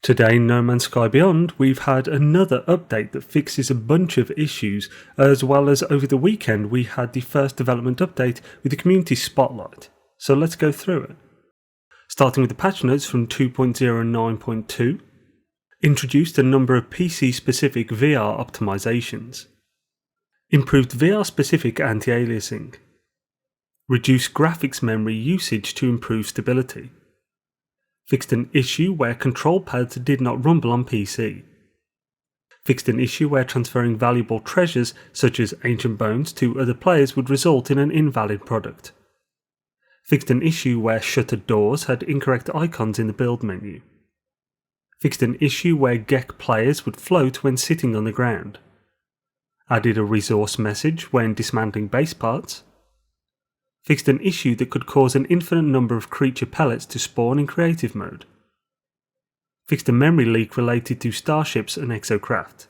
Today in No Man's Sky Beyond, we've had another update that fixes a bunch of issues, as well as over the weekend we had the first development update with the community spotlight. So let's go through it. Starting with the patch notes from 2.09.2, introduced a number of PC-specific VR optimizations, improved VR-specific anti-aliasing, reduced graphics memory usage to improve stability, fixed an issue where control pads did not rumble on PC, fixed an issue where transferring valuable treasures such as ancient bones to other players would result in an invalid product, fixed an issue where shuttered doors had incorrect icons in the build menu, fixed an issue where Gek players would float when sitting on the ground, added a resource message when dismantling base parts, fixed an issue that could cause an infinite number of creature pellets to spawn in creative mode, fixed a memory leak related to starships and exocraft.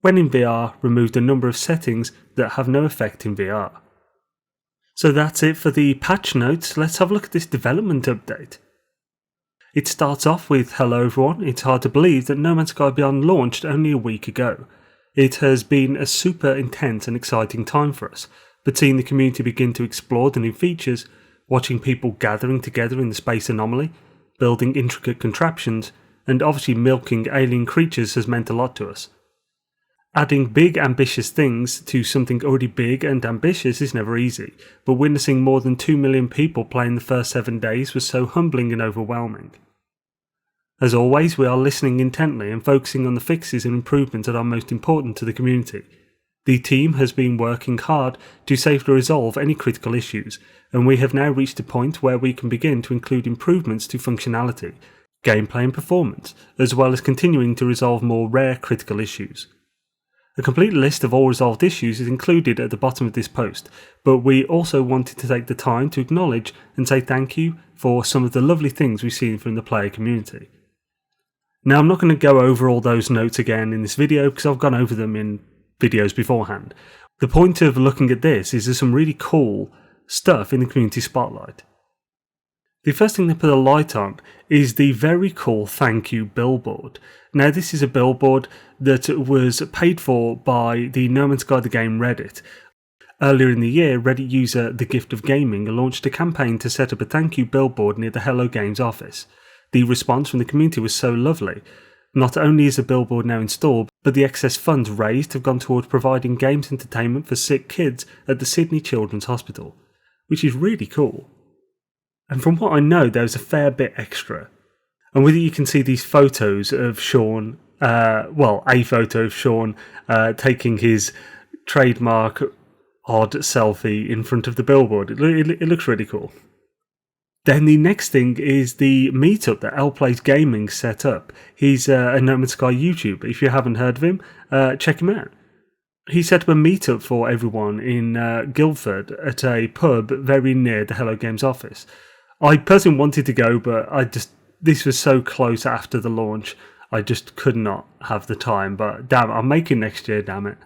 When in VR, removed a number of settings that have no effect in VR. So that's it for the patch notes. Let's have a look at this development update. It starts off with, hello everyone, it's hard to believe that No Man's Sky Beyond launched only a week ago. It has been a super intense and exciting time for us, but seeing the community begin to explore the new features, watching people gathering together in the space anomaly, building intricate contraptions, and obviously milking alien creatures has meant a lot to us. Adding big ambitious things to something already big and ambitious is never easy, but witnessing more than 2 million people playing the first 7 days was so humbling and overwhelming. As always, we are listening intently and focusing on the fixes and improvements that are most important to the community. The team has been working hard to safely resolve any critical issues, and we have now reached a point where we can begin to include improvements to functionality, gameplay and performance, as well as continuing to resolve more rare critical issues. A complete list of all resolved issues is included at the bottom of this post, but we also wanted to take the time to acknowledge and say thank you for some of the lovely things we've seen from the player community. Now I'm not going to go over all those notes again in this video because I've gone over them in videos beforehand. The point of looking at this is there's some really cool stuff in the community spotlight. The first thing they put a light on is the very cool thank you billboard. Now this is a billboard that was paid for by the No Man's Sky the Game Reddit. Earlier in the year, Reddit user The Gift of Gaming launched a campaign to set up a thank you billboard near the Hello Games office. The response from the community was so lovely. Not only is the billboard now installed, but the excess funds raised have gone towards providing games entertainment for sick kids at the Sydney Children's Hospital, which is really cool. And from what I know, there's a fair bit extra. And with it you can see these photos of Sean, a photo of Sean taking his trademark odd selfie in front of the billboard. It looks really cool. Then the next thing is the meetup that L Plays Gaming set up. He's a No Man's Sky YouTuber. If you haven't heard of him, check him out. He set up a meetup for everyone in Guildford at a pub very near the Hello Games office. I personally wanted to go, but this was so close after the launch, I just could not have the time. But damn it, I'll make it next year, damn it.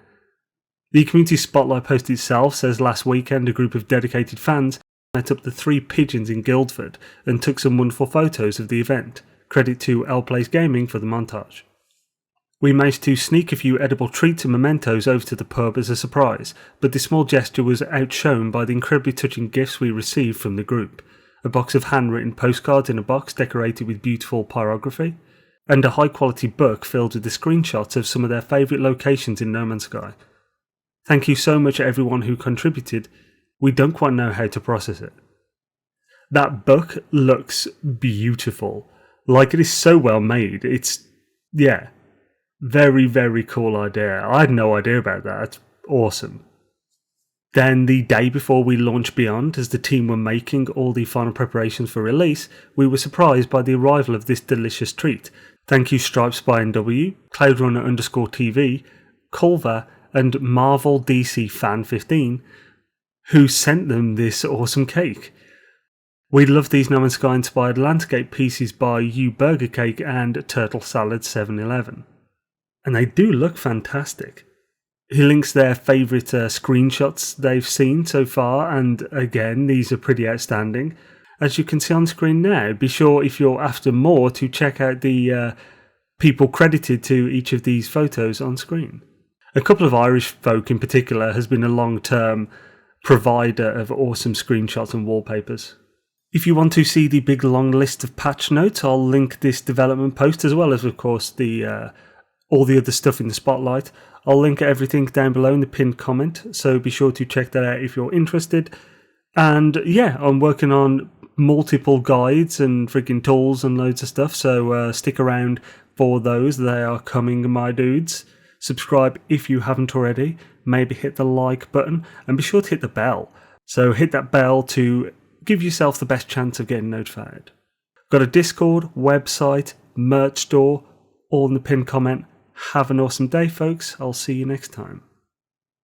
The community spotlight post itself says last weekend a group of dedicated fans met up the 3 pigeons in Guildford and took some wonderful photos of the event. Credit to L Plays Gaming for the montage. We managed to sneak a few edible treats and mementos over to the pub as a surprise, but this small gesture was outshone by the incredibly touching gifts we received from the group. A box of handwritten postcards in a box decorated with beautiful pyrography, and a high quality book filled with the screenshots of some of their favourite locations in No Man's Sky. Thank you so much everyone who contributed. We don't quite know how to process it. That book looks beautiful. Like, it is so well made. It's, very, very cool idea. I had no idea about that. It's awesome. Then the day before we launched Beyond, as the team were making all the final preparations for release, we were surprised by the arrival of this delicious treat. Thank you Stripes by NW, CloudRunner_TV, Culver, and Marvel DC Fan 15, who sent them this awesome cake. We love these No Man's Sky inspired landscape pieces by You Burger Cake and Turtle Salad 711. And they do look fantastic. He links their favourite screenshots they've seen so far, and again, these are pretty outstanding. as you can see on screen now. Be sure, if you're after more, to check out the people credited to each of these photos on screen. A couple of Irish folk in particular has been a long-term provider of awesome screenshots and wallpapers. If you want to see the big long list of patch notes, I'll link this development post, as well as, of course, the all the other stuff in the spotlight. I'll link everything down below in the pinned comment, so be sure to check that out if you're interested. And yeah, I'm working on multiple guides and freaking tools and loads of stuff, so stick around for those. They are coming, my dudes. Subscribe if you haven't already. Maybe hit the like button, and be sure to hit the bell. So hit that bell to give yourself the best chance of getting notified. Got a Discord, website, merch store, all in the pinned comment. Have an awesome day, folks. I'll see you next time.